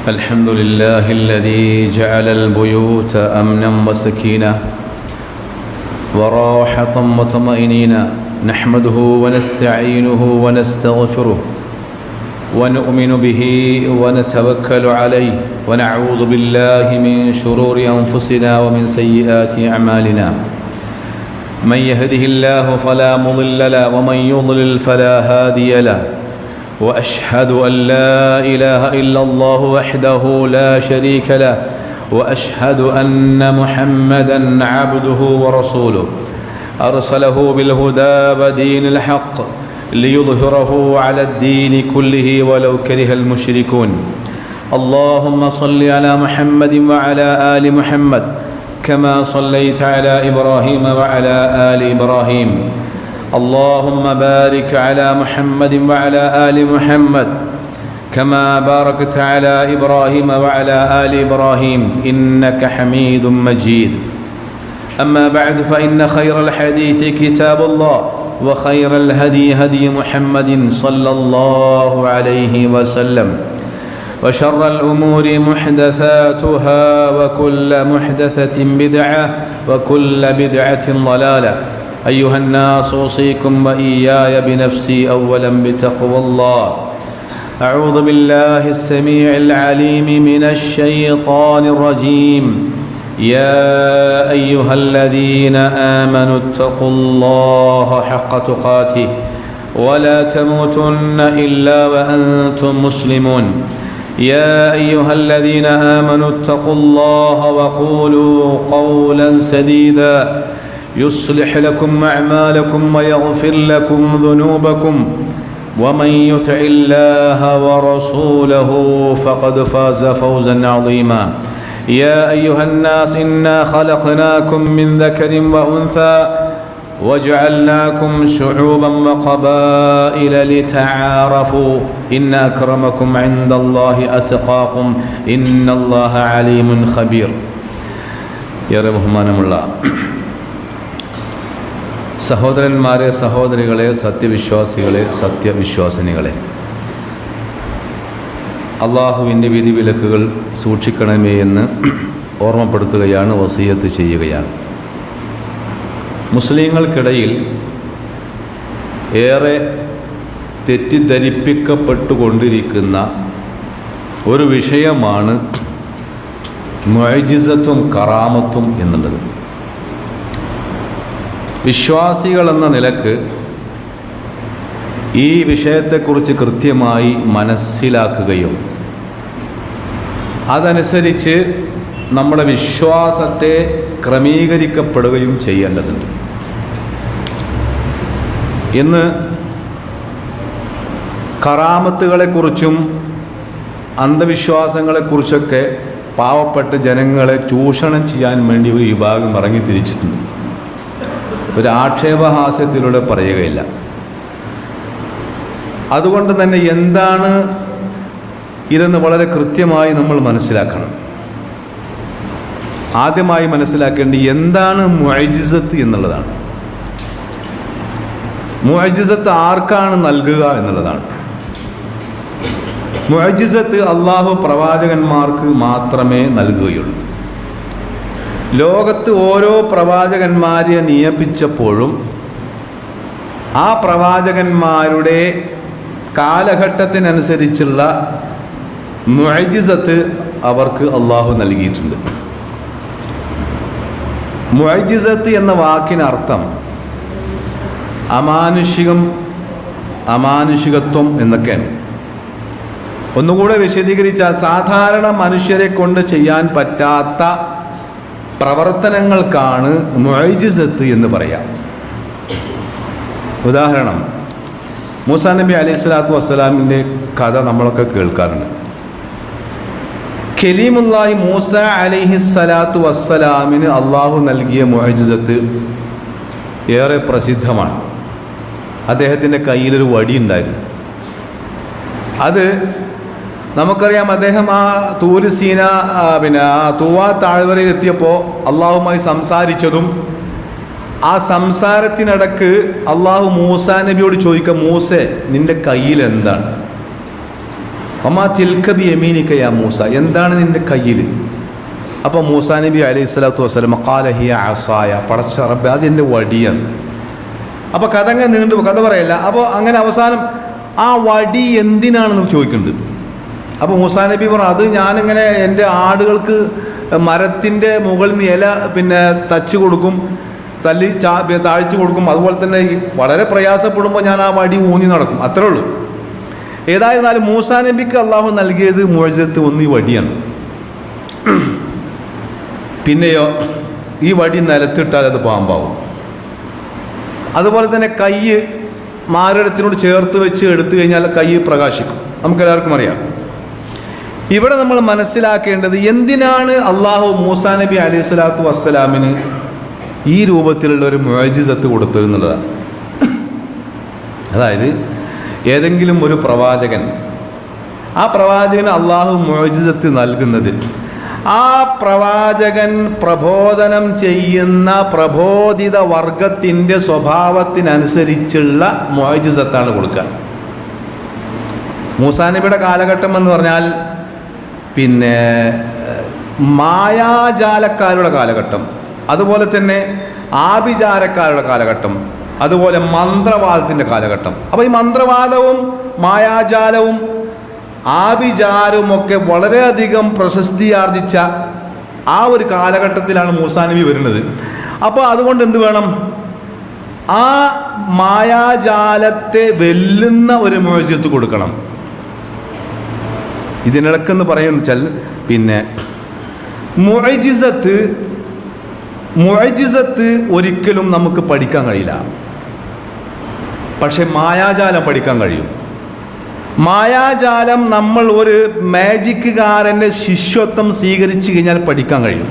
الحمد لله الذي جعل البيوت أمنا وسكينة وراحة وطمأنينة نحمده ونستعينه ونستغفره ونؤمن به ونتوكل عليه ونعوذ بالله من شرور أنفسنا ومن سيئات أعمالنا من يهده الله فلا مضل له ومن يضلل فلا هادي له وأشهد أن لا إله إلا الله وحده لا شريك له وأشهد أن محمدًا عبده ورسوله أرسله بالهدى ودين الحق ليظهره على الدين كله ولو كره المشركون اللهم صل على محمد وعلى آل محمد كما صليت على إبراهيم وعلى آل إبراهيم اللهم بارك على محمد وعلى آل محمد كما باركت على إبراهيم وعلى آل إبراهيم إنك حميد مجيد أما بعد فإن خير الحديث كتاب الله وخير الهدي هدي محمد صلى الله عليه وسلم وشر الأمور محدثاتها وكل محدثة بدعة وكل بدعة ضلالة أيها الناس أوصيكم وإياي بنفسي أولا بتقوى الله أعوذ بالله السميع العليم من الشيطان الرجيم يا أيها الذين آمنوا اتقوا الله حق تقاته ولا تموتن إلا وأنتم مسلمون يا أيها الذين آمنوا اتقوا الله وقولوا قولا سديدا يصلح لكم أعمالكم ويغفر لكم ذنوبكم ومن يطع الله ورسوله فقد فاز فوزا عظيما يا أيها الناس إنا خلقناكم من ذكر وأنثى وجعلناكم شعوبا وقبائل لتعارفوا إن أكرمكم عند الله أتقاكم إن الله عليم خبير يا رحمن الله സഹോദരന്മാരെ, സഹോദരികളെ, സത്യവിശ്വാസികളെ, സത്യവിശ്വാസിനികളെ, അള്ളാഹുവിൻ്റെ വിധിവിലക്കുകൾ സൂക്ഷിക്കണമേ എന്ന് ഓർമ്മപ്പെടുത്തുകയാണ്, വസിയത്ത് ചെയ്യുകയാണ്. മുസ്ലിങ്ങൾക്കിടയിൽ ഏറെ തെറ്റിദ്ധരിപ്പിക്കപ്പെട്ടുകൊണ്ടിരിക്കുന്ന ഒരു വിഷയമാണ് മുഅ്ജിസത്തും കറാമത്തും എന്നുള്ളത്. വിശ്വാസികളെന്ന നിലക്ക് ഈ വിഷയത്തെക്കുറിച്ച് കൃത്യമായി മനസ്സിലാക്കുകയും അതനുസരിച്ച് നമ്മുടെ വിശ്വാസത്തെ ക്രമീകരിക്കപ്പെടുകയും ചെയ്യേണ്ടതുണ്ട്. ഇന്ന് കറാമത്തുകളെക്കുറിച്ചും അന്ധവിശ്വാസങ്ങളെക്കുറിച്ചൊക്കെ പാവപ്പെട്ട ജനങ്ങളെ ചൂഷണം ചെയ്യാൻ വേണ്ടി ഒരു വിഭാഗം ഇറങ്ങിത്തിരിച്ചിട്ടുണ്ട്. ഒരു ആക്ഷേപഹാസ്യത്തിലൂടെ പറയുകയില്ല. അതുകൊണ്ട് തന്നെ എന്താണ് ഇതെന്ന് വളരെ കൃത്യമായി നമ്മൾ മനസ്സിലാക്കണം. ആദ്യമായി മനസ്സിലാക്കേണ്ടത് എന്താണ് മുഅ്ജിസത്ത് എന്നുള്ളതാണ്. മുഅ്ജിസത്ത് ആർക്കാണ് നൽകുക എന്നുള്ളതാണ്. മുഅ്ജിസത്ത് അള്ളാഹു പ്രവാചകന്മാർക്ക് മാത്രമേ നൽകുകയുള്ളൂ. ലോകത്ത് ഓരോ പ്രവാചകന്മാരെ നിയമിച്ചപ്പോഴും ആ പ്രവാചകന്മാരുടെ കാലഘട്ടത്തിനനുസരിച്ചുള്ള മുഅ്ജിസത്ത് അവർക്ക് അള്ളാഹു നൽകിയിട്ടുണ്ട്. മുഅ്ജിസത്ത് എന്ന വാക്കിനർത്ഥം അമാനുഷികത്വം എന്നൊക്കെയാണ്. ഒന്നുകൂടെ വിശദീകരിച്ചാൽ സാധാരണ മനുഷ്യരെ കൊണ്ട് ചെയ്യാൻ പറ്റാത്ത പ്രവർത്തനങ്ങൾക്കാണ് മുഅ്ജിസത്ത് എന്ന് പറയാം. ഉദാഹരണം, മൂസാ നബി അലൈഹി സ്വലാത്തു വസ്സലാമിൻ്റെ കഥ നമ്മളൊക്കെ കേൾക്കാറുണ്ട്. കലീമുല്ലാഹി മൂസ അലൈഹി സ്വലാത്തു വസ്സലാമിന് അള്ളാഹു നൽകിയ മുഅ്ജിസത്ത് ഏറെ പ്രസിദ്ധമാണ്. അദ്ദേഹത്തിൻ്റെ കയ്യിലൊരു വടി ഉണ്ടായിരുന്നു. അത് നമുക്കറിയാം. അദ്ദേഹം ആ തൂര് സീന തൂവാ താഴ്വരയിൽ എത്തിയപ്പോൾ അള്ളാഹുമായി സംസാരിച്ചതും ആ സംസാരത്തിനിടക്ക് അള്ളാഹു മൂസാ നബിയോട് ചോദിക്കുക, മൂസേ നിൻ്റെ കയ്യിൽ എന്താണ്? വമാ തിൽക ബിയമീനിക യാ മൂസ, എന്താണ് നിൻ്റെ കയ്യിൽ? അപ്പോൾ മൂസാ നബി അലൈഹി സ്വലാത്തു വസ്സലാം ഖാല ഹിയ അസായ, പടച്ച റബ്ബേ അതെൻ്റെ വടിയാണ്. അപ്പോൾ കഥ അങ്ങനെ നീണ്ടു, കഥ പറയല്ല. അപ്പോൾ അങ്ങനെ അവസാനം ആ വടി എന്തിനാണെന്ന് ചോദിക്കുന്നുണ്ട്. അപ്പോൾ മൂസാ നബി പറഞ്ഞു, അത് ഞാനിങ്ങനെ എൻ്റെ ആടുകൾക്ക് മരത്തിൻ്റെ മുകളിൽ നിന്ന് ഇല തച്ച് കൊടുക്കും, താഴ്ച കൊടുക്കും. അതുപോലെ തന്നെ വളരെ പ്രയാസപ്പെടുമ്പോൾ ഞാൻ ആ വടി ഊന്നി നടക്കും, അത്രേ ഉള്ളൂ. ഏതായിരുന്നാലും മൂസാ നബിക്ക് അള്ളാഹു നൽകിയത് മുഅ്ജിസത്ത് ഒന്ന് ഈ വടിയാണ്. പിന്നെയോ ഈ വടി നിലത്തിട്ടാൽ അത് പാമ്പാവും. അതുപോലെ തന്നെ കൈ മാരടത്തിനോട് ചേർത്ത് വെച്ച് എടുത്തു കഴിഞ്ഞാൽ കൈ പ്രകാശിക്കും, നമുക്കെല്ലാവർക്കും അറിയാം. ഇവിടെ നമ്മൾ മനസ്സിലാക്കേണ്ടത് എന്തിനാണ് അള്ളാഹു മൂസാ നബി അലൈഹി സ്വലാത്തു വസ്സലാമിന് ഈ രൂപത്തിലുള്ള ഒരു മുഅ്ജിസത്ത് കൊടുത്തത് എന്നുള്ളതാണ്. അതായത് ഏതെങ്കിലും ഒരു പ്രവാചകൻ, ആ പ്രവാചകന് അള്ളാഹു മുഅ്ജിസത്ത് നൽകുന്നത് ആ പ്രവാചകൻ പ്രബോധനം ചെയ്യുന്ന പ്രബോധിത വർഗത്തിൻ്റെ സ്വഭാവത്തിനനുസരിച്ചുള്ള മുഅ്ജിസത്താണ് കൊടുക്കുക. മൂസാ നബിയുടെ കാലഘട്ടം എന്ന് പറഞ്ഞാൽ മായാജാലക്കാരുടെ കാലഘട്ടം, അതുപോലെ തന്നെ ആഭിചാരക്കാരുടെ കാലഘട്ടം, അതുപോലെ മന്ത്രവാദത്തിൻ്റെ കാലഘട്ടം. അപ്പോൾ ഈ മന്ത്രവാദവും മായാജാലവും ആഭിചാരവുമൊക്കെ വളരെയധികം പ്രശസ്തിയാർജിച്ച ആ ഒരു കാലഘട്ടത്തിലാണ് മൂസാ നബി വരുന്നത്. അപ്പോൾ അതുകൊണ്ട് എന്ത് വേണം? ആ മായാജാലത്തെ വെല്ലുന്ന ഒരു മുഅ്ജിസത്ത് കൊടുക്കണം. ഇതിനിടക്കെന്ന് പറയുന്നത് വെച്ചാൽ മുഅ്ജിസത്ത് ഒരിക്കലും നമുക്ക് പഠിക്കാൻ കഴിയില്ല, പക്ഷെ മായാജാലം പഠിക്കാൻ കഴിയും. മായാജാലം നമ്മൾ ഒരു മാജിക്കുകാരൻ്റെ ശിഷ്യത്വം സ്വീകരിച്ചു കഴിഞ്ഞാൽ പഠിക്കാൻ കഴിയും,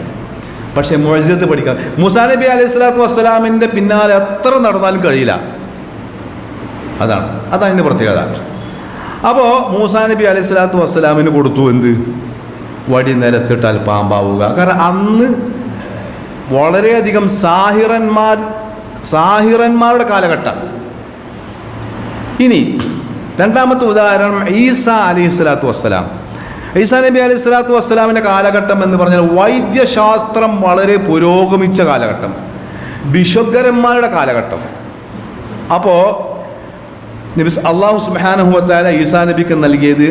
പക്ഷേ മുഅ്ജിസത്ത് പഠിക്കാൻ മൂസാ നബി അലൈഹി സ്വലാത്തു വസ്സലാമിൻ്റെ പിന്നാലെ എത്ര നടന്നാലും കഴിയില്ല. അതാണ് അതിൻ്റെ പ്രത്യേകത. അപ്പോൾ മൂസാ നബി അലൈഹി സ്വലാത്തു വസ്സലാമിന് കൊടുത്തു എന്ത്? വടി നിലത്തിട്ടാൽ പാമ്പാവുക. കാരണം അന്ന് വളരെയധികം സാഹിറന്മാരുടെ കാലഘട്ടം. ഇനി രണ്ടാമത്തെ ഉദാഹരണം ഈസാ അലൈഹി സ്വലാത്തു വസ്സലാം. ഈസാ നബി അലൈഹി സ്വലാത്തു വസ്സലാമിൻ്റെ കാലഘട്ടം എന്ന് പറഞ്ഞാൽ വൈദ്യശാസ്ത്രം വളരെ പുരോഗമിച്ച കാലഘട്ടം, ഭിഷഗ്വരന്മാരുടെ കാലഘട്ടം. അപ്പോൾ അള്ളാഹു സുബ്ഹാനഹു വ തആല ഈസാ നബിക്ക് നൽകിയത്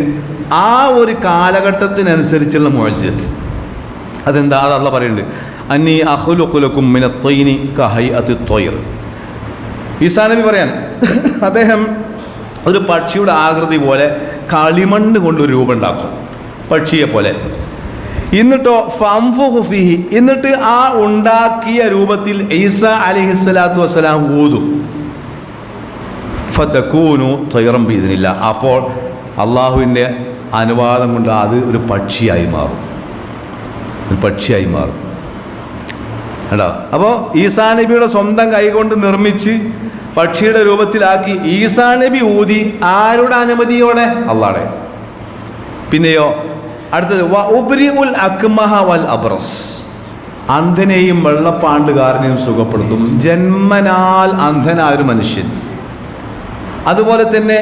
ആ ഒരു കാലഘട്ടത്തിനനുസരിച്ചുള്ള മുഅ്ജിസത്ത്. അതെന്താ? അത് അള്ളാഹ് പറയുന്നുണ്ട്, അന്നീ അഖ്ലുഖു ലക്കും മിനത് ത്വയ്നി കഹൈഅത്തി ത്വയ്ർ. ഈസാ നബി പറയാൻ അദ്ദേഹം ഒരു പക്ഷിയുടെ ആകൃതി പോലെ കളിമണ്ണ് കൊണ്ടൊരു രൂപം ഉണ്ടാക്കും, പക്ഷിയെ പോലെ. എന്നിട്ടോ ഫംഫുഖു ഫീഹി, എന്നിട്ട് ആ ഉണ്ടാക്കിയ രൂപത്തിൽ ഈസാ അലൈഹിസ്സലാത്തു വസ്സലാം ഊതും. ഫതകൂനു ത്വയ്റൻ ബിഇദ്നില്ല, അപ്പോൾ അള്ളാഹുവിൻ്റെ അനുവാദം കൊണ്ട് അത് ഒരു പക്ഷിയായി മാറും, ഒരു പക്ഷിയായി മാറും. കേട്ടോ? അപ്പോൾ ഈസാ നബിയുടെ സ്വന്തം കൈകൊണ്ട് നിർമ്മിച്ച് പക്ഷിയുടെ രൂപത്തിലാക്കി ഈസാ നബി ഊതി. ആരുടെ അനുമതിയോടെ? അള്ളാഹുടെ. പിന്നെയോ അടുത്തത് വഉബ്രിഉൽ അക്മഹ വൽ അബ്റസ്, അന്ധനെയും വെള്ളപ്പാണ്ടുകാരനെയും സുഖപ്പെടുത്തും. ജന്മനാൽ അന്ധനായ ഒരു മനുഷ്യൻ. അതുപോലെ തന്നെ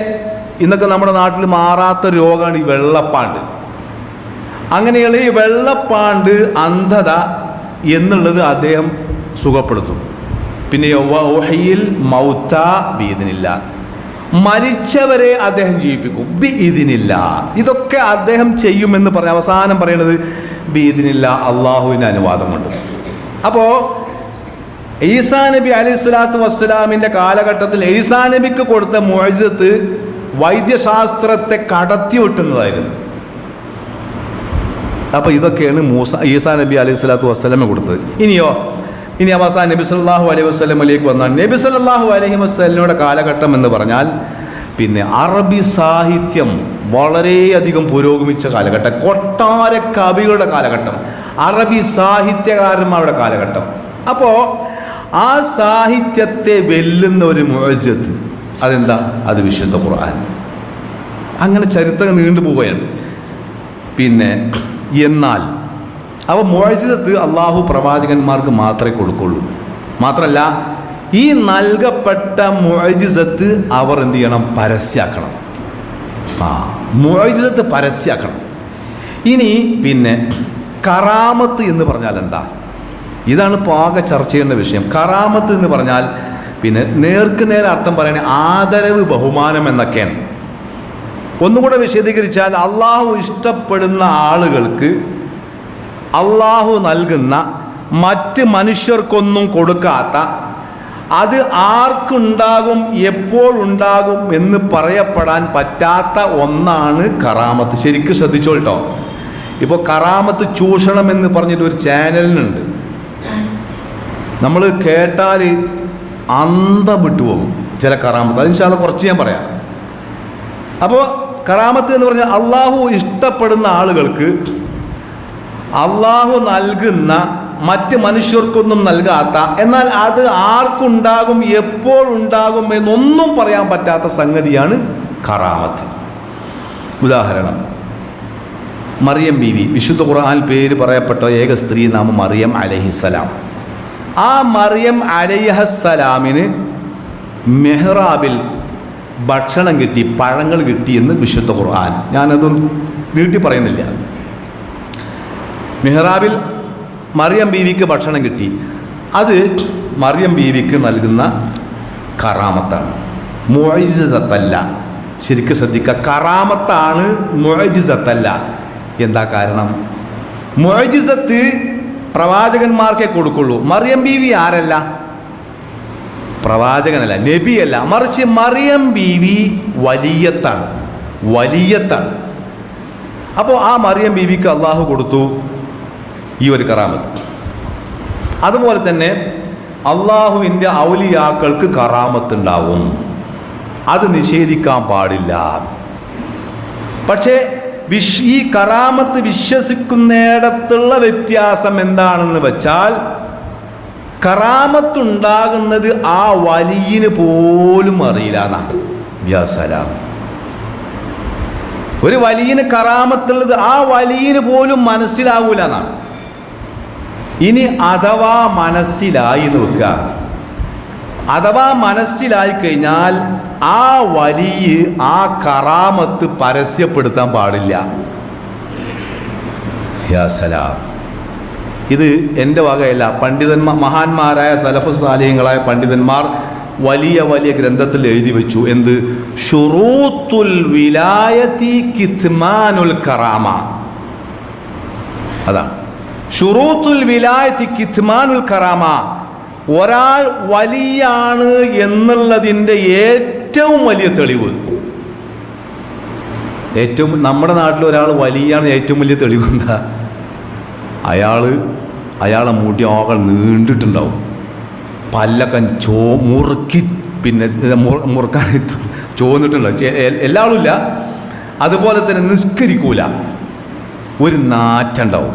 ഇന്നൊക്കെ നമ്മുടെ നാട്ടിൽ മാറാത്ത രോഗമാണ് ഈ വെള്ളപ്പാണ്ട്. അങ്ങനെയുള്ള ഈ വെള്ളപ്പാണ്ട്, അന്ധത എന്നുള്ളത് അദ്ദേഹം സുഖപ്പെടുത്തും. പിന്നെ വഉഹയിൽ മൗത ബിഇദ്നില്ല, മരിച്ചവരെ അദ്ദേഹം ജീവിപ്പിക്കും ബിഇദ്നില്ല. ഇതൊക്കെ അദ്ദേഹം ചെയ്യുമെന്ന് പറഞ്ഞ് അവസാനം പറയുന്നത് ബിഇദ്നില്ല, അള്ളാഹുവിൻ്റെ അനുവാദം കൊണ്ട്. അപ്പോൾ ഈസാ നബി അലൈഹി സ്വലാത്തു വസ്സലാമിൻ്റെ കാലഘട്ടത്തിൽ ഈസാ നബിക്ക് കൊടുത്ത മുഅ്ജിസത്ത് വൈദ്യശാസ്ത്രത്തെ കടത്തി വെട്ടുന്നതായിരുന്നു. അപ്പോൾ ഇതൊക്കെയാണ് ഈസാ നബി അലൈഹി സ്വലാത്തു വസ്സലാമെ കൊടുത്തത്. ഇനി അവസാനം നബി സല്ലല്ലാഹു അലൈഹി വസല്ലമയിലേക്ക് വന്നാൽ നബി സല്ലല്ലാഹു അലൈഹി വസല്ലമയുടെ കാലഘട്ടം എന്ന് പറഞ്ഞാൽ അറബി സാഹിത്യം വളരെയധികം പുരോഗമിച്ച കാലഘട്ടം, കൊട്ടാര കവികളുടെ കാലഘട്ടം, അറബി സാഹിത്യകാരന്മാരുടെ കാലഘട്ടം. അപ്പോൾ ആ സാഹിത്യത്തെ വെല്ലുന്ന ഒരു മുഅ്ജിസത്ത് അതെന്താ? അത് വിശുദ്ധ ഖുർആൻ. അങ്ങനെ ചരിത്രം നീണ്ടുപോവുകയാണ്. എന്നാൽ അപ്പോൾ മുഅ്ജിസത്ത് അള്ളാഹു പ്രവാചകന്മാർക്ക് മാത്രമേ കൊടുക്കുള്ളൂ. മാത്രമല്ല ഈ നൽകപ്പെട്ട മുഅ്ജിസത്ത് അവർ എന്ത് ചെയ്യണം? പരസ്യമാക്കണം. മുഅ്ജിസത്ത് പരസ്യമാക്കണം. ഇനി പിന്നെ കറാമത്ത് എന്ന് പറഞ്ഞാൽ എന്താ? ഇതാണ് ഇപ്പോൾ ആകെ ചർച്ച ചെയ്യുന്ന വിഷയം. കറാമത്ത് എന്ന് പറഞ്ഞാൽ പിന്നെ നേർക്ക് നേരെ അർത്ഥം പറയണേ ആദരവ്, ബഹുമാനം എന്നൊക്കെയാണ്. ഒന്നുകൂടെ വിശദീകരിച്ചാൽ അള്ളാഹു ഇഷ്ടപ്പെടുന്ന ആളുകൾക്ക് അള്ളാഹു നൽകുന്ന മറ്റ് മനുഷ്യർക്കൊന്നും കൊടുക്കാത്ത, അത് ആർക്കുണ്ടാകും എപ്പോഴുണ്ടാകും എന്ന് പറയപ്പെടാൻ പറ്റാത്ത ഒന്നാണ് കറാമത്ത്. ശരിക്കും ശ്രദ്ധിച്ചോട്ടോ. ഇപ്പോൾ കറാമത്ത് ചൂഷണം എന്ന് പറഞ്ഞിട്ട് ഒരു ചാനലിനുണ്ട്. നമ്മൾ കേട്ടാൽ അന്തം വിട്ടുപോകും ചില കറാമത്ത്. അതിന് കുറച്ച് ഞാൻ പറയാം. അപ്പോൾ കറാമത്ത് എന്ന് പറഞ്ഞാൽ അള്ളാഹു ഇഷ്ടപ്പെടുന്ന ആളുകൾക്ക് അള്ളാഹു നൽകുന്ന മറ്റ് മനുഷ്യർക്കൊന്നും നൽകാത്ത, എന്നാൽ അത് ആർക്കുണ്ടാകും എപ്പോഴുണ്ടാകും എന്നൊന്നും പറയാൻ പറ്റാത്ത സംഗതിയാണ് കറാമത്ത്. ഉദാഹരണം, മറിയം ബീവി, വിശുദ്ധ ഖുർആൻ പേര് പറയപ്പെട്ട ഏക സ്ത്രീ നാമം മറിയം അലൈഹിസ്സലാം. ആ മറിയം അലൈഹിസ്സലാമിന് മെഹ്റാബിൽ ഭക്ഷണം കിട്ടി, പഴങ്ങൾ കിട്ടി എന്ന് വിശുദ്ധ ഖുർആൻ. ഞാനതൊന്നും നീട്ടി പറയുന്നില്ല. മെഹ്റാബിൽ മറിയം ബീവിക്ക് ഭക്ഷണം കിട്ടി. അത് മറിയം ബീവിക്ക് നൽകുന്ന കറാമത്താണ്, മുഅ്ജിസത്തല്ല. ശരിക്കും ശ്രദ്ധിക്കുക, കറാമത്താണ്, മുഅ്ജിസത്തല്ല. എന്താ കാരണം? മുഅ്ജിസത്ത് പ്രവാചകന്മാർക്കേ കൊടുക്കുള്ളൂ. മറിയം ബീവി ആരല്ല? പ്രവാചകനല്ല, നബിയല്ല. മറിച്ച് മറിയം ബീവി വലിയത്താണ്, വലിയത്താണ്. അപ്പോൾ ആ മറിയം ബീവിക്ക് അള്ളാഹു കൊടുത്തു ഈ ഒരു കറാമത്ത്. അതുപോലെ തന്നെ അള്ളാഹുവിൻ്റെ ഔലിയാക്കൾക്ക് കറാമത്തുണ്ടാവും, അത് നിഷേധിക്കാൻ പാടില്ല. പക്ഷേ ഈ കറാമത്ത് വിശ്വസിക്കുന്നിടത്തുള്ള വ്യത്യാസം എന്താണെന്ന് വെച്ചാൽ, കറാമത്തുണ്ടാകുന്നത് ആ വലിയന് പോലും അറിയില്ല എന്നാണ്. യാസലാം. ഒരു വലിയന് കറാമത്തുള്ളത് ആ വലിയന് പോലും മനസ്സിലാവൂല എന്നാണ്. ഇനി അഥവാ മനസ്സിലായി നോക്കുക, അഥവാ മനസ്സിലായി കഴിഞ്ഞാൽ ആ വലിയ ആ കറാമത്ത് പരസ്യപ്പെടുത്താൻ പാടില്ല. യാ സലാം. ഇത് എൻ്റെ വകയല്ല. പണ്ഡിതന്മാർ, മഹാന്മാരായ സലഫ് സാലിഹ്യങ്ങളായ പണ്ഡിതന്മാർ വലിയ വലിയ ഗ്രന്ഥത്തിൽ എഴുതി വെച്ചു. എന്ത്? ശുറൂത്തുൽ വിലായത്തി കിത്മാനുൽ കറാമ. അതാണ് ഷുറൂത്തുൽ വിലായത്തി കിത്മാനുൽ കറാമ. ഒരാൾ വലിയാണ് എന്നുള്ളതിൻ്റെ ഏറ്റവും വലിയ തെളിവ്, ഏറ്റവും നമ്മുടെ നാട്ടിൽ ഒരാൾ വലിയാണ് ഏറ്റവും വലിയ തെളിവ് എന്താ? അയാളെ മുടി ആകൾ നീണ്ടിട്ടുണ്ടാവും, പല്ലൊക്കെ മുറുക്കി, പിന്നെ മുറുക്കാൻ ചോന്നിട്ടുണ്ടാവും. എല്ലാ ആളും ഇല്ല. അതുപോലെ തന്നെ നിസ്കരിക്കൂല, ഒരു നാറ്റുണ്ടാവും.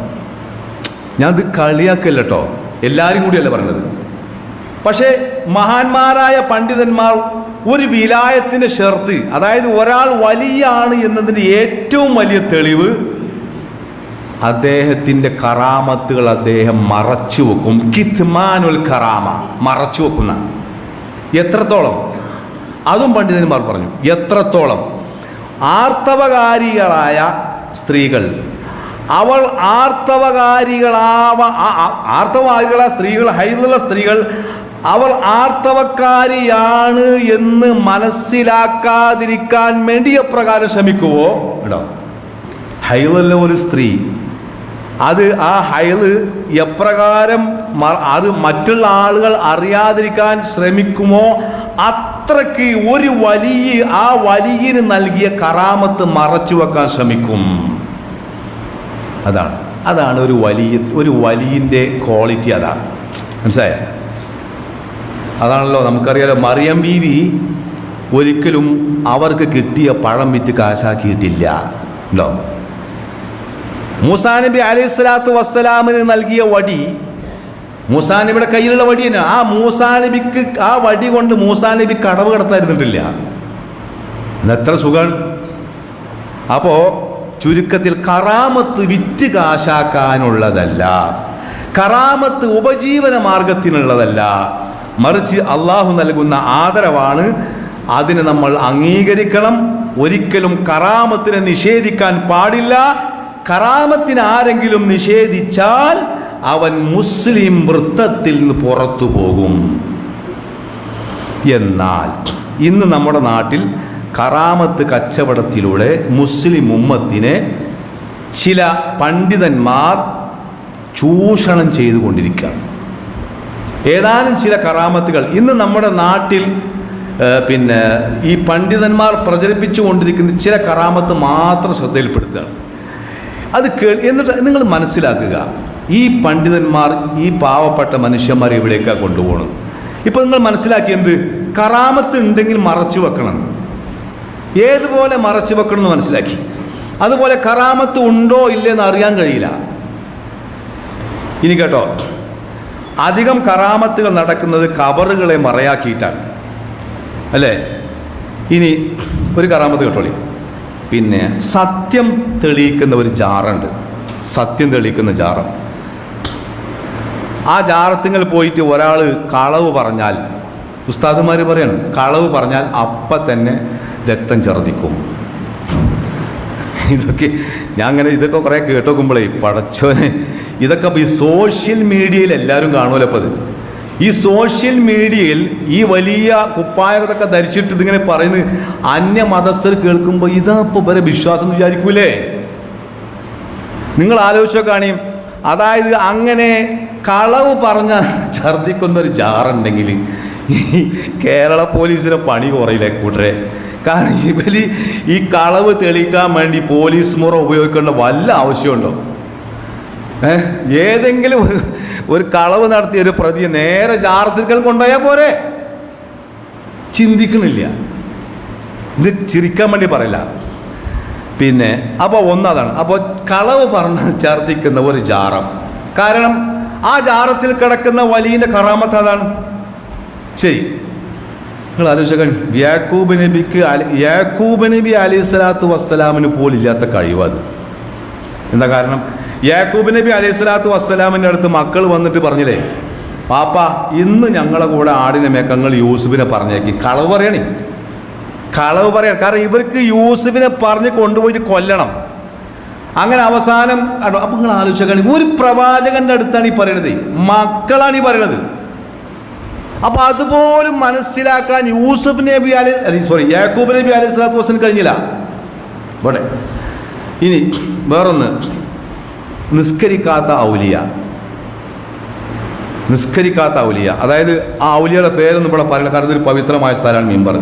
ഞാനത് കളിയാക്കല്ല കേട്ടോ, എല്ലാവരും കൂടിയല്ല പറഞ്ഞത്. പക്ഷേ മഹാന്മാരായ പണ്ഡിതന്മാർ ഒരു വിലായത്തിൻ്റെ ഷർത്ത്, അതായത് ഒരാൾ വലിയാണ് എന്നതിൻ്റെ ഏറ്റവും വലിയ തെളിവ് അദ്ദേഹത്തിൻ്റെ കറാമത്തുകൾ അദ്ദേഹം മറച്ചു വെക്കും. കിത്മാനുൽ കറാമ, മറച്ചു വെക്കുന്ന. എത്രത്തോളം? അതും പണ്ഡിതന്മാർ പറഞ്ഞു. എത്രത്തോളം? ആർത്തവകാരികളായ സ്ത്രീകൾ, അവൾ ആർത്തവകാരികളായ സ്ത്രീകൾ, ഹൈദുള്ള സ്ത്രീകൾ, അവൾ ആർത്തവക്കാരിയാണ് എന്ന് മനസ്സിലാക്കാതിരിക്കാൻ വേണ്ടി എപ്രകാരം ശ്രമിക്കുവോ കേട്ടോ. ഹൈലുള്ള ഒരു സ്ത്രീ, അത് ആ ഹൈല് എപ്രകാരം അത് മറ്റുള്ള ആളുകൾ അറിയാതിരിക്കാൻ ശ്രമിക്കുമോ അത്രയ്ക്ക് ഒരു വലിയ ആ വലിയന് നൽകിയ കറാമത്ത് മറച്ചു വെക്കാൻ ശ്രമിക്കും. അതാണ് ഒരു വലിയൻ്റെ ക്വാളിറ്റി. അതാണ് മനസ്സിലായോ? അതാണല്ലോ നമുക്കറിയാലോ, മറിയം ബീവി ഒരിക്കലും അവർക്ക് കിട്ടിയ പഴം വിറ്റ് കാശാക്കിയിട്ടില്ല ല്ലോ. മൂസാ നബി അലൈഹിസ്സലാത്തു വസ്സലാമിന് നൽകിയ വടി, മൂസാ നബിയുടെ കയ്യിലുള്ള വടി തന്നെ. ആ മൂസാ നബിക്ക് ആ വടി കൊണ്ട് മൂസാ നബി കടവ് കടത്തായിരുന്നിട്ടില്ല. എത്ര സുഖമാണ്. അപ്പോൾ ചുരുക്കത്തിൽ കറാമത്ത് വിറ്റ് കാശാക്കാനുള്ളതല്ല, കറാമത്ത് ഉപജീവന മാർഗത്തിനുള്ളതല്ല, മറിച്ച് അള്ളാഹു നൽകുന്ന ആദരവാണ്. അതിന് നമ്മൾ അംഗീകരിക്കണം, ഒരിക്കലും കറാമത്തിനെ നിഷേധിക്കാൻ പാടില്ല. കറാമത്തിന് ആരെങ്കിലും നിഷേധിച്ചാൽ അവൻ മുസ്ലിം വൃത്തത്തിൽ നിന്ന് പുറത്തു പോകും. എന്നാൽ ഇന്ന് നമ്മുടെ നാട്ടിൽ കറാമത്ത് കച്ചവടത്തിലൂടെ മുസ്ലിം ഉമ്മത്തിനെ ചില പണ്ഡിതന്മാർ ചൂഷണം ചെയ്തുകൊണ്ടിരിക്കുകയാണ്. ഏതാനും ചില കറാമത്തുകൾ ഇന്ന് നമ്മുടെ നാട്ടിൽ ഈ പണ്ഡിതന്മാർ പ്രചരിപ്പിച്ചു കൊണ്ടിരിക്കുന്ന ചില കറാമത്ത് മാത്രം ശ്രദ്ധയിൽപ്പെടുത്തുകയാണ്. എന്നിട്ട് നിങ്ങൾ മനസ്സിലാക്കുക, ഈ പണ്ഡിതന്മാർ ഈ പാവപ്പെട്ട മനുഷ്യന്മാർ എവിടേക്കാണ് കൊണ്ടുപോകണം. ഇപ്പം നിങ്ങൾ മനസ്സിലാക്കി എന്ത്? കറാമത്ത് ഉണ്ടെങ്കിൽ മറച്ചു വെക്കണം. ഏതുപോലെ മറച്ചു വെക്കണം എന്ന് മനസ്സിലാക്കി. അതുപോലെ കറാമത്ത് ഉണ്ടോ ഇല്ലെന്ന് അറിയാൻ കഴിയില്ല. ഇനി കേട്ടോ, അധികം കറാമത്തുകൾ നടക്കുന്നത് കബറുകളെ മറയാക്കിയിട്ടാണ്, അല്ലേ? ഇനി ഒരു കറാമത്ത് കേട്ടോളി. പിന്നെ സത്യം തെളിയിക്കുന്ന ഒരു ജാറുണ്ട്, സത്യം തെളിയിക്കുന്ന ജാറം. ആ ജാറത്തിങ്ങൾ പോയിട്ട് ഒരാൾ കളവ് പറഞ്ഞാൽ, ഉസ്താദുമാർ പറയണം, കളവ് പറഞ്ഞാൽ അപ്പം തന്നെ രക്തം ഛർദ്ദിക്കും. ഇതൊക്കെ കുറേ കേട്ടോക്കുമ്പോഴേ പടച്ചോനെ, ഇതൊക്കെ ഈ സോഷ്യൽ മീഡിയയിൽ എല്ലാവരും കാണുമല്ലോ. അപ്പോൾ ഈ സോഷ്യൽ മീഡിയയിൽ ഈ വലിയ കുപ്പായതൊക്കെ ധരിച്ചിട്ട് ഇതിങ്ങനെ പറയുന്നത് അന്യ മതസ്ഥർ കേൾക്കുമ്പോൾ ഇതാ ഇപ്പോൾ വരെ വിശ്വാസം എന്ന് വിചാരിക്കൂലേ? നിങ്ങൾ ആലോചിച്ചോ കാണി. അതായത് അങ്ങനെ കളവ് പറഞ്ഞ ഛർദ്ദിക്കുന്നൊരു ജാറുണ്ടെങ്കിൽ ഈ കേരള പോലീസിനെ പണി കുറയില്ലേ കൂട്ടരെ? കാരണം ഇവർ ഈ കളവ് തെളിയിക്കാൻ വേണ്ടി പോലീസ് മുറ ഉപയോഗിക്കേണ്ട വല്ല ആവശ്യമുണ്ടോ? ഏതെങ്കിലും ഒരു കളവ് നടത്തിയ ഒരു പ്രതിയെ നേരെ ജാറത്തിൽക്കൽ കൊണ്ടുപോയാൽ പോരെ? ചിന്തിക്കണില്ല. ഇത് ചിരിക്കാൻ വേണ്ടി പറയില്ല. പിന്നെ അപ്പോൾ ഒന്നതാണ്. അപ്പോൾ കളവ് പറഞ്ഞ് ഛർദ്ദിക്കുന്ന ഒരു ജാറം, കാരണം ആ ജാറത്തിൽ കിടക്കുന്ന വലിയ കറാമത്ത് അതാണ്. ശരി, നിങ്ങൾ ആലോചിക്കാൻ, യാക്കൂബ് നബി അലൈഹി സ്വലാത്തു വസ്സലാമിന് പോലും ഇല്ലാത്ത കഴിവത്. എന്താ കാരണം? യാക്കൂബ് നബി അലൈഹി സ്വലാത്തു വസ്സലാമിൻ്റെ അടുത്ത് മക്കൾ വന്നിട്ട് പറഞ്ഞില്ലേ, പാപ്പ ഇന്ന് ഞങ്ങളെ കൂടെ ആടിനെ മേക്കങ്ങൾ യൂസുഫിനെ പറഞ്ഞേക്കി. കളവ് പറയണേ, കളവ് പറയാൻ. കാരണം ഇവർക്ക് യൂസുഫിനെ പറഞ്ഞ് കൊണ്ടുപോയിട്ട് കൊല്ലണം. അങ്ങനെ അവസാനം അപ്പം നിങ്ങൾ ആലോചിക്കാൻ, ഒരു പ്രവാചകന്റെ അടുത്താണ് ഈ പറയണത്, മക്കളാണ് ഈ പറയണത്. അപ്പൊ അതുപോലും മനസ്സിലാക്കാൻ യാക്കൂബ് നബി അലൈഹി സ്വലാത്തു വസ്സലാമിന് കഴിഞ്ഞില്ല. ഇവിടെ ഇനി വേറൊന്ന്, നിസ്കരിക്കാത്ത ഔലിയ. അതായത് ആ ഔലിയയുടെ പേരൊന്നും ഇവിടെ പറയില്ല, കാരണം ഇതൊരു പവിത്രമായ സ്ഥലമാണ് മിമ്പർ.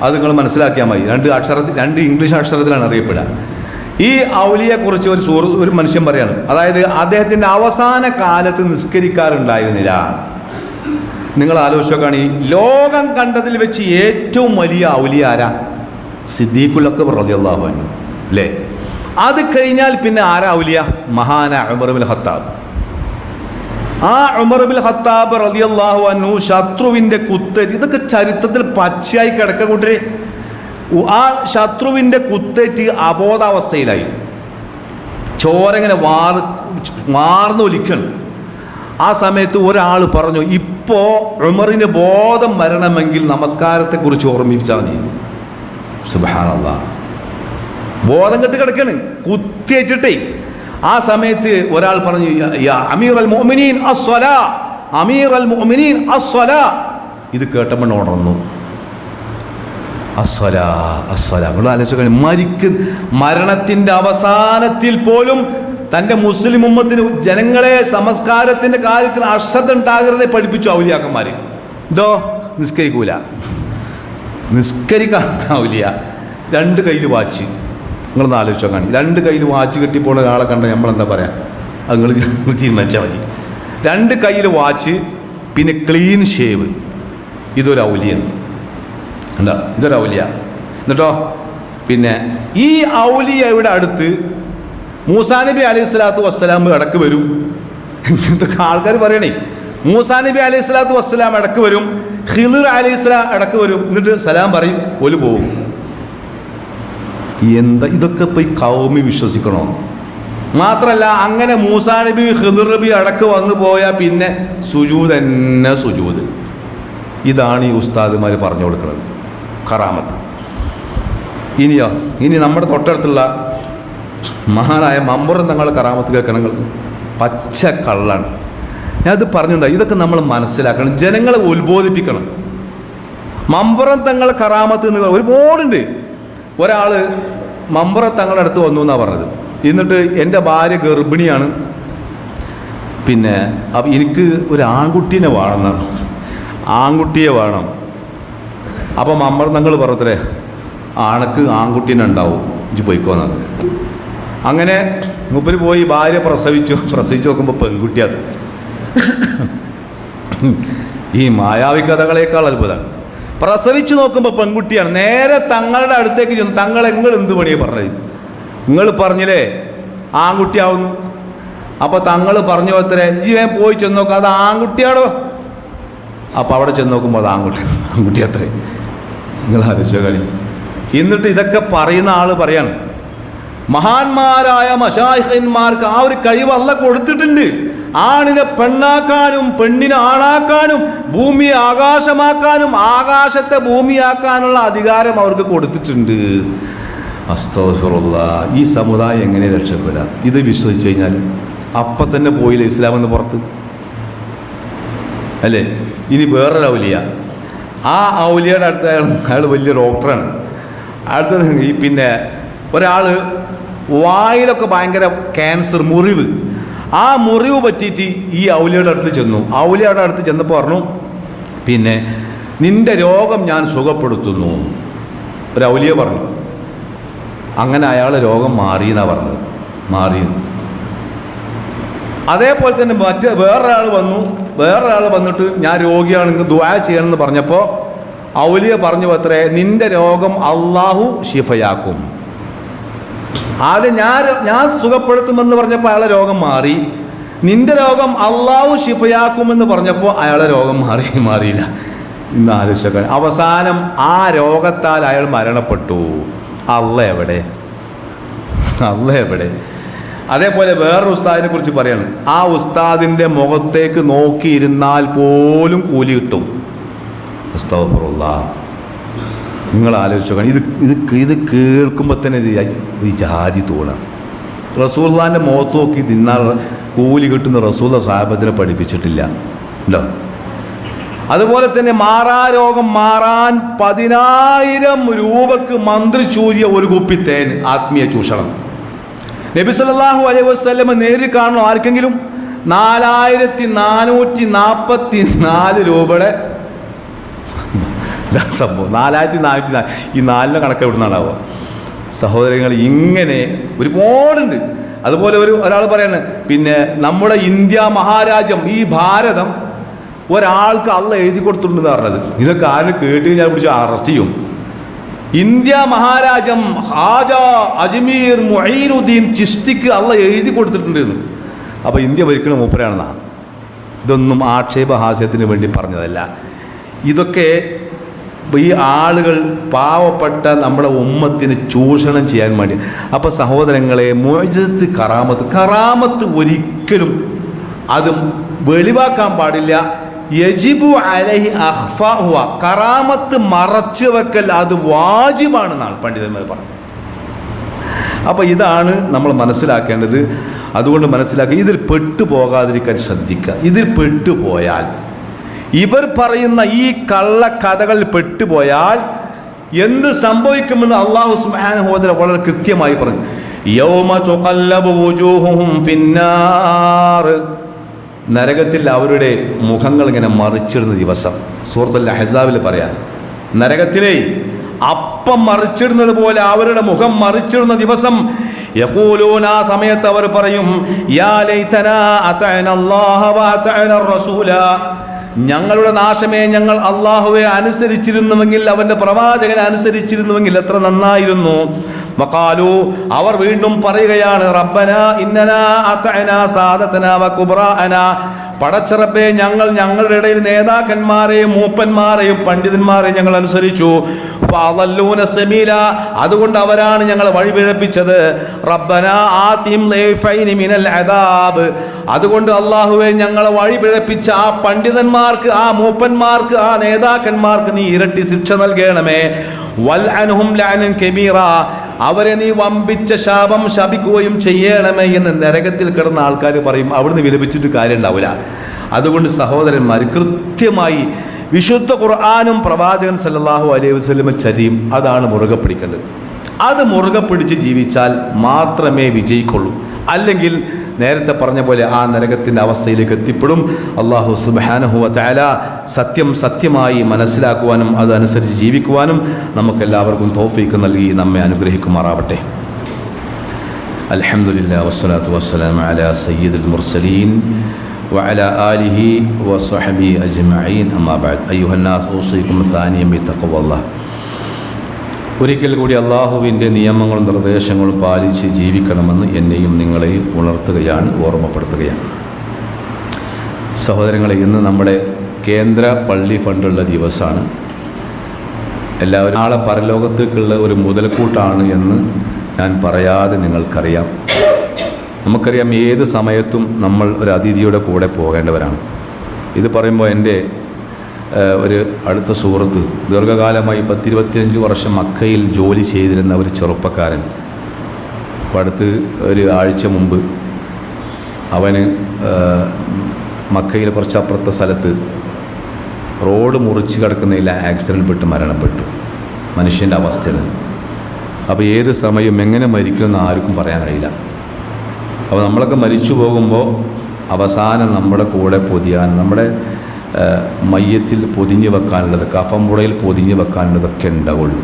അത് നിങ്ങൾ മനസ്സിലാക്കിയാൽ മതി. രണ്ട് ഇംഗ്ലീഷ് അക്ഷരത്തിലാണ് അറിയപ്പെടുക. ഈ ഔലിയെക്കുറിച്ച് ഒരു മനുഷ്യൻ പറയാണ്, അതായത് അദ്ദേഹത്തിൻ്റെ അവസാന കാലത്ത് നിസ്കരിക്കാറുണ്ടായിരുന്നില്ല. നിങ്ങൾ ആലോചിച്ചോക്കാണ്, ഈ ലോകം കണ്ടതിൽ വെച്ച് ഏറ്റവും വലിയ ഔലിയ ആരാ? സിദ്ദീഖുൽ അക്ബർ റളിയല്ലാഹു അൻഹു, അല്ലേ? അത് കഴിഞ്ഞാൽ പിന്നെ ആരാ ഔലിയ? മഹാനായ ഉമർ ഇബ്നുൽ ഖത്താബ്. ആ ഉമർ ഇബ്നുൽ ഖത്താബ് റളിയല്ലാഹു അൻഹു ശത്രുവിൻ്റെ കുത്തേറ്റ്, ഇതൊക്കെ ചരിത്രത്തിൽ പച്ചയായി കിടക്ക കൂട്ടരെ. ആ ശത്രുവിൻ്റെ കുത്തേറ്റ് അബോധാവസ്ഥയിലായി, ചോരങ്ങനെ വാർന്നൊലിക്കണം. ആ സമയത്ത് ഒരാൾ പറഞ്ഞു, ഇപ്പോൾ ഉമറിന് ബോധം വരണമെങ്കിൽ നമസ്കാരത്തെക്കുറിച്ച് ഓർമ്മിപ്പിച്ചാൽ മതി. സുബ്ഹാനല്ലാഹ്, ബോധം കെട്ട് കിടക്കാണ്, കുത്തിയേറ്റിട്ടേ. ആ സമയത്ത് ഒരാൾ പറഞ്ഞു, യാ അമീറുൽ മുഅ്മിനീൻ അസ്സലാ, അമീറുൽ മുഅ്മിനീൻ അസ്സലാ. ഇത് കേട്ടപ്പോൾ ഉണർന്നു. അസ്സലാ അസ്സലാ. നിങ്ങൾ ആലോചിച്ച്, മരണത്തിൻ്റെ അവസാനത്തിൽ പോലും തൻ്റെ മുസ്ലിം ഉമ്മത്തിന്, ജനങ്ങളെ സംസ്കാരത്തിൻ്റെ കാര്യത്തിൽ അശ്രദ്ധ ഉണ്ടാകരുതേ പഠിപ്പിച്ചു ഔലിയാക്കന്മാർ. ഇതോ നിസ്കരിക്കാത്ത ഔലിയ. രണ്ട് കയ്യിൽ വാച്ച്. നിങ്ങളൊന്ന് ആലോചിച്ചോ കാണി, രണ്ട് കയ്യിൽ വാച്ച് കെട്ടിപ്പോണ ഒരാളെ കണ്ട നമ്മളെന്താ പറയാ? അത് നിങ്ങൾ തീരുമാനിച്ചാൽ മതി. രണ്ട് കയ്യിൽ വാച്ച്, പിന്നെ ക്ലീൻ ഷേവ്. ഇതൊരു ഔലിയൻ. എന്താ ഇതൊരു ഔലിയ. എന്നിട്ടോ പിന്നെ ഈ ഔലിയയുടെ അടുത്ത് മൂസാ നബി അലൈഹി സ്വലാത്തു വസ്സലാം ഇടക്ക് വരും. ഇതൊക്കെ ആൾക്കാർ പറയണേ. മൂസാ നബി അലൈഹി സ്വലാത്തു വസ്സലാം ഇടക്ക് വരും, ഖിളിർ അലൈഹി സ്വലാം ഇടക്ക് വരും. എന്നിട്ട് സലാം പറയും, ഓല് പോവും. എന്താ ഇതൊക്കെ ഇപ്പോൾ ഈ കൗമി വിശ്വസിക്കണോ? മാത്രമല്ല, അങ്ങനെ മൂസാ നബി ഖിളിർ നബി ഇടക്ക് വന്നു പോയാൽ പിന്നെ സുജൂദ് തന്നെ സുജൂദ്. ഇതാണ് ഈ ഉസ്താദുമാർ പറഞ്ഞു കൊടുക്കുന്നത് കറാമത്ത്. ഇനി നമ്മുടെ തൊട്ടടുത്തുള്ള മഹാനായ മമ്പുറം തങ്ങളുടെ കറാമത്ത് കേൾക്കണങ്ങൾ പച്ച കള്ളാണ്. ഞാനത് പറഞ്ഞതാ, ഇതൊക്കെ നമ്മൾ മനസ്സിലാക്കണം, ജനങ്ങളെ ഉത്ബോധിപ്പിക്കണം. മമ്പുറം തങ്ങൾ കറാമത്ത് എന്ന് ഒരുപാടുണ്ട്. ഒരാൾ മമ്പുറം തങ്ങളുടെ അടുത്ത് വന്നു എന്നാണ് പറഞ്ഞത്. എന്നിട്ട് എൻ്റെ ഭാര്യ ഗർഭിണിയാണ്, പിന്നെ അപ്പം എനിക്ക് ഒരു ആൺകുട്ടീനെ വേണമെന്നാണ്, ആൺകുട്ടിയെ വേണം. അപ്പം മമ്പുറം തങ്ങൾ പറഞ്ഞത്രേ, ആണക്ക് ആൺകുട്ടീനെ ഉണ്ടാവും, ഇജ്ജ് പോയിക്കോന്നത്. അങ്ങനെ മൂപ്പര് പോയി, ഭാര്യ പ്രസവിച്ചു നോക്കുമ്പോൾ പെൺകുട്ടിയത്. ഈ മായാവി കഥകളേക്കാൾ അത്ഭുതമാണ്. പ്രസവിച്ചു നോക്കുമ്പോൾ പെൺകുട്ടിയാണ്. നേരെ തങ്ങളുടെ അടുത്തേക്ക് ചെന്നു, നിങ്ങൾ എന്ത് പണിയാണ് പറഞ്ഞത്? നിങ്ങൾ പറഞ്ഞില്ലേ ആൺകുട്ടിയാവുന്നു. അപ്പോൾ തങ്ങൾ പറഞ്ഞു അത്രേ, ജീവൻ പോയി ചെന്ന് നോക്കാം, അത് ആൺകുട്ടിയാണോ? അപ്പോൾ അവിടെ ചെന്ന് നോക്കുമ്പോൾ അത് ആൺകുട്ടി അത്രേ. നിങ്ങൾ ആലോചിച്ച കളി. എന്നിട്ട് ഇതൊക്കെ പറയുന്ന ആൾ പറയാണ്, മഹാന്മാരായ മശായിഖന്മാർക്ക് ആ ഒരു കഴിവ് അല്ലാഹ് കൊടുത്തിട്ടുണ്ട്. ആണിനെ പെണ്ണാക്കാനും പെണ്ണിനെ ആണാക്കാനും ഭൂമിയെ ആകാശമാക്കാനും ആകാശത്തെ ഭൂമിയാക്കാനുള്ള അധികാരം അവർക്ക് കൊടുത്തിട്ടുണ്ട്. അസ്തഗ്ഫിറുല്ലാഹ്. ഈ സമുദായം എങ്ങനെ രക്ഷപ്പെടാം? ഇത് വിശ്വസിച്ച് കഴിഞ്ഞാൽ അപ്പം തന്നെ പോയില്ലേ ഇസ്ലാമെന്ന് പുറത്ത്, അല്ലേ? ഇനി വേറൊരു ഔലിയ, ആ ഔലിയയുടെ അടുത്ത് അയാൾ വലിയ ഡോക്ടറാണ്. അടുത്തത് ഈ പിന്നെ ഒരാൾ വായിലൊക്കെ ഭയങ്കര ക്യാൻസർ, മുറിവ്. ആ മുറിവ് പറ്റിയിട്ട് ഈ ഔലിയയുടെ അടുത്ത് ചെന്നു. ഔലിയയുടെ അടുത്ത് ചെന്നപ്പോൾ പറഞ്ഞു, പിന്നെ നിൻ്റെ രോഗം ഞാൻ സുഖപ്പെടുത്തുന്നു. ഒരു ഔലിയ പറഞ്ഞു. അങ്ങനെ അയാളെ രോഗം മാറിയെന്നാണ് പറഞ്ഞത്, മാറിയെന്ന്. അതേപോലെ തന്നെ വേറൊരാൾ വന്നിട്ട് ഞാൻ രോഗിയാണെങ്കിൽ ദുആ ചെയ്യണമെന്ന് പറഞ്ഞപ്പോൾ ഔലിയ പറഞ്ഞു അത്രേ, നിൻ്റെ രോഗം അള്ളാഹു ശിഫയാക്കും. ആദ്യം ഞാൻ സുഖപ്പെടുത്തുമെന്ന് പറഞ്ഞപ്പോൾ അയാളെ രോഗം മാറി. നിന്റെ രോഗം അള്ളാഹു ശിഫയാക്കുമെന്ന് പറഞ്ഞപ്പോൾ അയാളെ രോഗം മാറിയില്ല. ഇന്ന് ആലോചിക്കാൻ അവസാനം ആ രോഗത്താൽ അയാൾ മരണപ്പെട്ടു. അല്ലാഹ് എവിടെ? അതേപോലെ വേറൊരു ഉസ്താദിനെ കുറിച്ച് പറയാണ്, ആ ഉസ്താദിൻ്റെ മുഖത്തേക്ക് നോക്കിയിരുന്നാൽ പോലും കൂലി കിട്ടും. അസ്തഗ്ഫിറുല്ലാഹ്. നിങ്ങൾ ആലോചിച്ച് നോക്കണം. ഇത് കേൾക്കുമ്പോൾ തന്നെ ഈ ജാതി തോന്നാം. റസൂലുള്ളാഹിൻ്റെ മുഖത്ത് നോക്കി തിന്നാൽ കൂലി കിട്ടുന്ന റസൂലുള്ള സ്വഹാബത്തിനെ പഠിപ്പിച്ചിട്ടില്ല ഉണ്ടോ? അതുപോലെ തന്നെ മാറാരോഗം മാറാൻ 10,000 രൂപക്ക് മന്ത്രിച്ചൂരിയ ഒരു കുപ്പി തേൻ, ആത്മീയ ചൂഷണം. നബി സല്ലല്ലാഹു അലൈഹി വസല്ലം നേരിൽ കാണണം ആർക്കെങ്കിലും? 4,444 രൂപയുടെ സംഭവം. 4,400. ഈ 4 കണക്ക് എവിടെ നിന്നാണാവുക? സഹോദരങ്ങൾ, ഇങ്ങനെ ഒരുപാടുണ്ട്. അതുപോലെ ഒരാൾ പറയാണ്, പിന്നെ നമ്മുടെ ഇന്ത്യ മഹാരാജ്യം, ഈ ഭാരതം ഒരാൾക്ക് അള്ളാഹ് എഴുതി കൊടുത്തിട്ടുണ്ടെന്ന് പറഞ്ഞത്. ഇതൊക്കെ ആരും കേട്ട് ഞാൻ പിടിച്ച് അറസ്റ്റ് ചെയ്യും. ഇന്ത്യ മഹാരാജ്യം ഹാജ അജ്മീർ മുഈനുദ്ദീൻ ചിശ്തിക്ക് അള്ളാഹ് എഴുതി കൊടുത്തിട്ടുണ്ടെന്ന്. അപ്പോൾ ഇന്ത്യ ഭരിക്കുന്ന മൂപ്പരാണെന്നാണ്. ഇതൊന്നും ആക്ഷേപഹാസ്യത്തിന് വേണ്ടി പറഞ്ഞതല്ല. ഇതൊക്കെ ഈ ആളുകൾ പാവപ്പെട്ട നമ്മുടെ ഉമ്മത്തിന് ചൂഷണം ചെയ്യാൻ വേണ്ടി. അപ്പോൾ സഹോദരങ്ങളെ, മുഅ്ജിസത്ത് കറാമത്ത് ഒരിക്കലും അത് വെളിവാക്കാൻ പാടില്ല. യജിബു അലൈഹി അഖ്ഫാഉഹ, കറാമത്ത് മറച്ചു വെക്കൽ അത് വാജിബാണെന്നാണ് പണ്ഡിതന്മാർ പറഞ്ഞത്. അപ്പോൾ ഇതാണ് നമ്മൾ മനസ്സിലാക്കേണ്ടത്. അതുകൊണ്ട് മനസ്സിലാക്കുക, ഇതിൽ പെട്ടുപോകാതിരിക്കാൻ ശ്രദ്ധിക്കുക. ഇതിൽ പെട്ടുപോയാൽ, ഇവർ പറയുന്ന ഈ കള്ളക്കഥകളിൽ പെട്ടുപോയാൽ എന്ത് സംഭവിക്കുമെന്ന് അല്ലാഹു സുബ്ഹാനഹു വ തആല വളരെ കൃത്യമായി പറഞ്ഞു. യൗമ തുഖല്ലബു വുജൂഹുഹും ഫിന്നാർ, നരകത്തിൽ അവരുടെ മുഖങ്ങൾ ഇങ്ങനെ മറിച്ചിടുന്ന ദിവസം. സൂറത്തുൽ അഹ്സാബിൽ പറയാം, നരകത്തിലെ അപ്പം മറിച്ചിടുന്നത് പോലെ അവരുടെ മുഖം മറിച്ചിടുന്ന ദിവസം. യഖൂലൂന, ആ സമയത്ത് അവർ പറയും, യാ ലൈതനാ അതഅന അല്ലാഹ വ അതഅന റസൂല, ഞങ്ങളുടെ നാശമേ, ഞങ്ങൾ അള്ളാഹുവെ അനുസരിച്ചിരുന്നുവെങ്കിൽ, അവൻ്റെ പ്രവാചകനെ അനുസരിച്ചിരുന്നുവെങ്കിൽ എത്ര നന്നായിരുന്നു. വഖാലു, അവർ വീണ്ടും പറയുകയാണ്, റബ്ബനാ ഇന്നനാ അതഅനാ സാദതനാ വ കുബ്റാഅനാ, പടച്ചറബേ, ഞങ്ങളുടെ ഇടയിൽ നേതാക്കന്മാരെയും മൂപ്പന്മാരെയും പണ്ഡിതന്മാരെയും ഞങ്ങൾ അനുസരിച്ചു. ഫഅളല്ലൂന സബീല, അതുകൊണ്ട് അവരാണ് ഞങ്ങളെ വഴിപിഴപ്പിച്ചത്. റബ്ബനാ ആതിഹിം ലൈഫൈനി മിനൽ അദാബ്, അതുകൊണ്ട് അല്ലാഹുവേ, ഞങ്ങളെ വഴിപിഴപ്പിച്ച ആ പണ്ഡിതന്മാർക്ക്, ആ മൂപ്പന്മാർക്ക്, ആ നേതാക്കന്മാർക്ക് നീ ഇരട്ടി ശിക്ഷ നൽകണമേ. വൽഅൻഹും ലഅനൻ കബീറ, അവരെ നീ വമ്പിച്ച ശാപം ശപിക്കുകയും ചെയ്യണമേ എന്ന് നരകത്തിൽ കിടന്ന ആൾക്കാർ പറയും. അവിടുന്ന് വിലപിച്ചിട്ട് കാര്യം ഉണ്ടാവില്ല. അതുകൊണ്ട് സഹോദരന്മാർ, കൃത്യമായി വിശുദ്ധ ഖുർആനും പ്രവാചകൻ സല്ലല്ലാഹു അലൈഹി വസല്ലം ചര്യയും അതാണ് മുറുകെ പിടിക്കേണ്ടത്. അത് മുറുകെ പിടിച്ച് ജീവിച്ചാൽ മാത്രമേ വിജയിക്കുള്ളൂ. അല്ലെങ്കിൽ നേരത്തെ പറഞ്ഞ പോലെ ആ നരകത്തിൻ്റെ അവസ്ഥയിലേക്ക് എത്തിപ്പെടും. അല്ലാഹു സുബ്ഹാനഹു വ തആല സത്യം സത്യമായി മനസ്സിലാക്കുവാനും അതനുസരിച്ച് ജീവിക്കുവാനും നമുക്കെല്ലാവർക്കും തൗഫീഖ് നൽകി നമ്മെ അനുഗ്രഹിക്കുമാറാവട്ടെ. അൽഹംദുലില്ലാഹി വസ്സലാത്തു വസ്സലാമു അലാ സയ്യിദിൽ മുർസലീൻ وعلى آله وصحبه أجمعين أما بعد أيها الناس أوصيكم ثانيا بتقوى الله. ഒരിക്കൽ കൂടി അള്ളാഹുവിൻ്റെ നിയമങ്ങളും നിർദ്ദേശങ്ങളും പാലിച്ച് ജീവിക്കണമെന്ന് എന്നെയും നിങ്ങളെയും ഉണർത്തുകയാണ്, ഓർമ്മപ്പെടുത്തുകയാണ്. സഹോദരങ്ങളെ, ഇന്ന് നമ്മുടെ കേന്ദ്ര പള്ളി ഫണ്ടുള്ള ദിവസമാണ്. എല്ലാവരും നാളെ പരലോകത്തേക്കുള്ള ഒരു മുതൽക്കൂട്ടാണ് എന്ന് ഞാൻ പറയാതെ നിങ്ങൾക്കറിയാം. നമുക്കറിയാം, ഏത് സമയത്തും നമ്മൾ ഒരു അതിഥിയുടെ കൂടെ പോകേണ്ടവരാണ്. ഇത് പറയുമ്പോൾ എൻ്റെ ഒരു അടുത്ത സുഹൃത്ത്, ദീർഘകാലമായി 10-25 വർഷം മക്കയിൽ ജോലി ചെയ്തിരുന്ന ഒരു ചെറുപ്പക്കാരൻ, അപ്പോൾ അടുത്ത് ഒരു ആഴ്ച മുമ്പ് അവന് മക്കയിൽ കുറച്ചപ്പുറത്തെ സ്ഥലത്ത് റോഡ് മുറിച്ച് കിടക്കുന്നതിൽ ആക്സിഡൻറ്റ് പെട്ട് മരണപ്പെട്ടു. മനുഷ്യൻ്റെ അവസ്ഥയാണ്. അപ്പോൾ ഏത് സമയം എങ്ങനെ മരിക്കുമെന്ന് ആർക്കും പറയാൻ കഴിയില്ല. അപ്പോൾ നമ്മളൊക്കെ മരിച്ചു പോകുമ്പോൾ അവസാനം നമ്മുടെ കൂടെ പൊതിയാൻ, നമ്മുടെ മയ്യത്തിൽ പൊതിഞ്ഞ് വെക്കാനുള്ളത്, കഫംപുടയിൽ പൊതിഞ്ഞ് വെക്കാനുള്ളതൊക്കെ ഉണ്ടാവുള്ളൂ.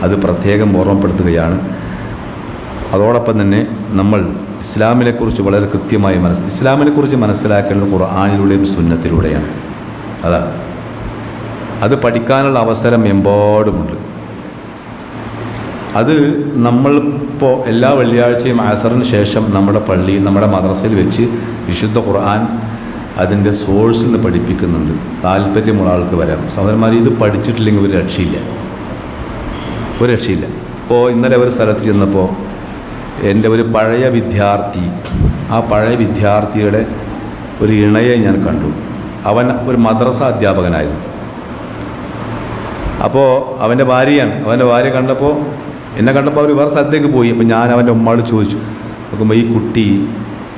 അത് പ്രത്യേകം ഓർമ്മപ്പെടുത്തുകയാണ്. അതോടൊപ്പം തന്നെ നമ്മൾ ഇസ്ലാമിനെക്കുറിച്ച് വളരെ കൃത്യമായി ഇസ്ലാമിനെക്കുറിച്ച് മനസ്സിലാക്കേണ്ടത് ഖുർആനിലൂടെയും സുന്നത്തിലൂടെയാണ്. അതാണ്, അത് പഠിക്കാനുള്ള അവസരം എമ്പാടുമുണ്ട്. അത് നമ്മളിപ്പോൾ എല്ലാ വെള്ളിയാഴ്ചയും അസറിന് ശേഷം നമ്മുടെ പള്ളിയിൽ, നമ്മുടെ മദ്രസയിൽ വെച്ച് വിശുദ്ധ ഖുർആൻ അതിൻ്റെ സോഴ്സിൽ നിന്ന് പഠിപ്പിക്കുന്നുണ്ട്. താല്പര്യമുള്ള ആൾക്ക് വരാം. സഹോദരന്മാർ, ഇത് പഠിച്ചിട്ടില്ലെങ്കിൽ ഒരു രക്ഷയില്ല. ഇപ്പോൾ ഇന്നലെ ഒരു സ്ഥലത്ത് ചെന്നപ്പോൾ എൻ്റെ ഒരു പഴയ വിദ്യാർത്ഥി, ആ പഴയ വിദ്യാർത്ഥിയുടെ ഒരു ഇണയെ ഞാൻ കണ്ടു. അവൻ ഒരു മദ്രസ അധ്യാപകനായിരുന്നു. അപ്പോൾ അവൻ്റെ ഭാര്യയാണ്. അവൻ്റെ ഭാര്യ കണ്ടപ്പോൾ, എന്നെ കണ്ടപ്പോൾ അവർ വേറെ സ്ഥലത്തേക്ക് പോയി. അപ്പോൾ ഞാൻ അവൻ്റെ ഉമ്മയോട് ചോദിച്ചു. നോക്കുമ്പോൾ ഈ കുട്ടി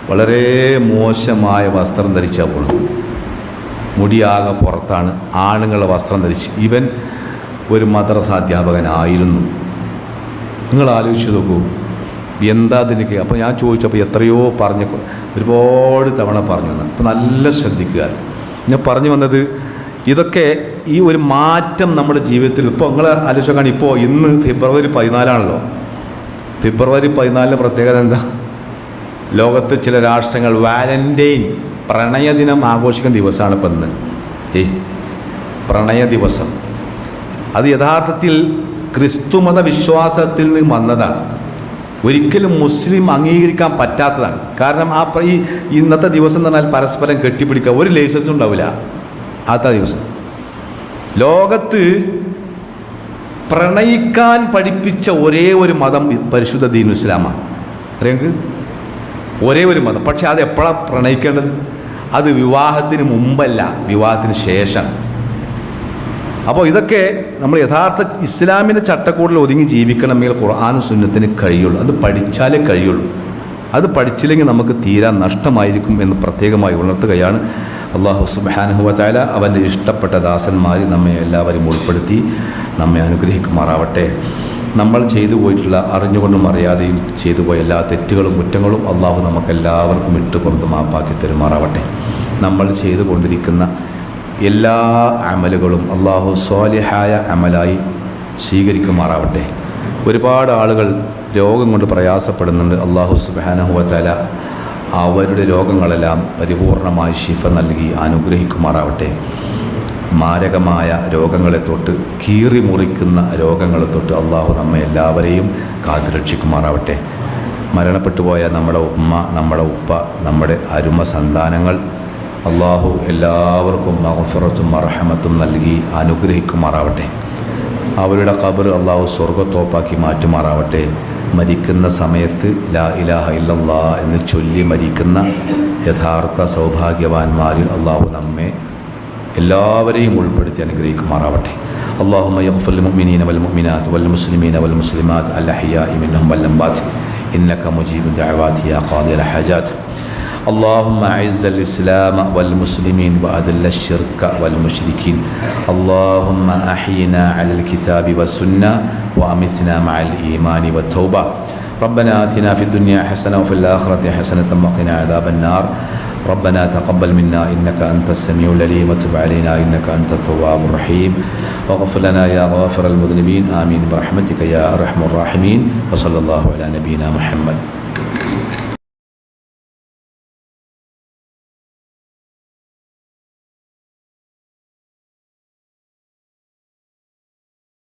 വളരെ മോശമായ വസ്ത്രം ധരിച്ചാൽ പോകണം, മുടിയാകെ പുറത്താണ്, ആണുങ്ങളുടെ വസ്ത്രം ധരിച്ച്. ഇവൻ ഒരു മദ്രസ അധ്യാപകനായിരുന്നു. നിങ്ങൾ ആലോചിച്ച് നോക്കൂ, എന്താ അതിനൊക്കെ. അപ്പോൾ ഞാൻ ചോദിച്ചപ്പോൾ എത്രയോ ഒരുപാട് തവണ പറഞ്ഞു തന്നെ. അപ്പോൾ നല്ല ശ്രദ്ധിക്കുക. ഞാൻ പറഞ്ഞു വന്നത്, ഇതൊക്കെ ഈ ഒരു മാറ്റം നമ്മുടെ ജീവിതത്തിൽ. ഇപ്പോൾ നിങ്ങൾ ആലോചിച്ചാൽ, ഇപ്പോൾ ഇന്ന് ഫെബ്രുവരി 14 ഫെബ്രുവരി 14 പ്രത്യേകത എന്താ? ലോകത്ത് ചില രാഷ്ട്രങ്ങൾ വാലന്റൈൻ, പ്രണയദിനം ആഘോഷിക്കുന്ന ദിവസമാണ് ഇപ്പം ഇന്ന്. പ്രണയ ദിവസം. അത് യഥാർത്ഥത്തിൽ ക്രിസ്തുമത വിശ്വാസത്തിൽ നിന്ന് വന്നതാണ്. ഒരിക്കലും മുസ്ലിം അംഗീകരിക്കാൻ പറ്റാത്തതാണ്. കാരണം ഈ ഇന്നത്തെ ദിവസം എന്ന് പറഞ്ഞാൽ പരസ്പരം കെട്ടിപ്പിടിക്കുക, ഒരു ലൈസൻസും ഉണ്ടാവില്ല. ആദ്യത്തെ ദിവസം ലോകത്ത് പ്രണയിക്കാൻ പഠിപ്പിച്ച ഒരേ ഒരു മതം പരിശുദ്ധ ദീൻ ഇസ്ലാമാണ്. അറിയാമെങ്കിൽ ഒരേ ഒരു മതം. പക്ഷെ അത് എപ്പോഴാണ് പ്രണയിക്കേണ്ടത്? അത് വിവാഹത്തിന് മുമ്പല്ല, വിവാഹത്തിന് ശേഷം. അപ്പോൾ ഇതൊക്കെ നമ്മൾ യഥാർത്ഥ ഇസ്ലാമിൻ്റെ ചട്ടക്കൂടിൽ ഒതുങ്ങി ജീവിക്കണമെങ്കിൽ ഖുർആനും സുന്നത്തിന് കഴിയുള്ളൂ. അത് പഠിച്ചാലേ കഴിയുള്ളൂ. അത് പഠിച്ചില്ലെങ്കിൽ നമുക്ക് തീരാൻ നഷ്ടമായിരിക്കും എന്ന് പ്രത്യേകമായി ഉണർത്തുകയാണ്. അല്ലാഹു സുബ്ഹാനഹു വ തആല അവൻ്റെ ഇഷ്ടപ്പെട്ട ദാസന്മാരിൽ നമ്മെ എല്ലാവരും ഉൾപ്പെടുത്തി നമ്മെ അനുഗ്രഹിക്കുമാറാവട്ടെ. നമ്മൾ ചെയ്തു പോയിട്ടുള്ള, അറിഞ്ഞുകൊണ്ടും അറിയാതെയും ചെയ്തു പോയ എല്ലാ തെറ്റുകളും കുറ്റങ്ങളും അള്ളാഹു നമുക്കെല്ലാവർക്കും ഇട്ട് പുറത്ത് മാപ്പാക്കി തരുമാറാവട്ടെ. നമ്മൾ ചെയ്തുകൊണ്ടിരിക്കുന്ന എല്ലാ അമലുകളും അള്ളാഹു സ്വാലിഹായ അമലായി സ്വീകരിക്കുമാറാവട്ടെ. ഒരുപാട് ആളുകൾ രോഗം കൊണ്ട് പ്രയാസപ്പെടുന്നുണ്ട്. അള്ളാഹു സുബ്ഹാനഹു വ തആല അവരുടെ രോഗങ്ങളെല്ലാം പരിപൂർണമായി ശിഫ നൽകി അനുഗ്രഹിക്കുമാറാവട്ടെ. മാരകമായ രോഗങ്ങളെ തൊട്ട്, കീറി മുറിക്കുന്ന രോഗങ്ങളെ തൊട്ട് അള്ളാഹു നമ്മെ എല്ലാവരെയും കാത്തുരക്ഷിക്കുമാറാവട്ടെ. മരണപ്പെട്ടുപോയ നമ്മുടെ ഉമ്മ, നമ്മുടെ ഉപ്പ, നമ്മുടെ അരുമ സന്താനങ്ങൾ അള്ളാഹു എല്ലാവർക്കും മഗ്ഫിറത്തും മർഹമത്തും നൽകി അനുഗ്രഹിക്കുമാറാവട്ടെ. അവരുടെ ഖബർ അള്ളാഹു സ്വർഗ്ഗത്തോപ്പാക്കി മാറ്റുമാറാവട്ടെ. മരിക്കുന്ന സമയത്ത് ലാ ഇലാഹ ഇല്ലല്ലാ എന്ന് ചൊല്ലി മരിക്കുന്ന യഥാർത്ഥ സൗഭാഗ്യവാന്മാരിൽ അള്ളാഹു നമ്മെ എല്ലാവരെയും ഉൾപ്പെടുത്തി അനുഗ്രഹിക്കുമാറാവട്ടെ. اللهم يغفر للمؤمنين والمؤمنات والمسلمين والمسلمات الأحياء منهم والأموات إنك مجيب الدعوات يا قاضي الحاجات. اللهم أعز الإسلام والمسلمين وأذل الشرك والمشركين. اللهم أحينا على الكتاب والسنة وأمتنا مع الإيمان والتوبة. ربنا آتنا في الدنيا حسنة وفي الآخرة حسنة وقنا عذاب النار. ربنا تقبل منا إنك أنت السميع العليم وتب علينا إنك أنت التواب الرحيم واغفر لنا يا غافر المذنبين آمين برحمتك يا أرحم الراحمين وصلى الله على نبينا محمد.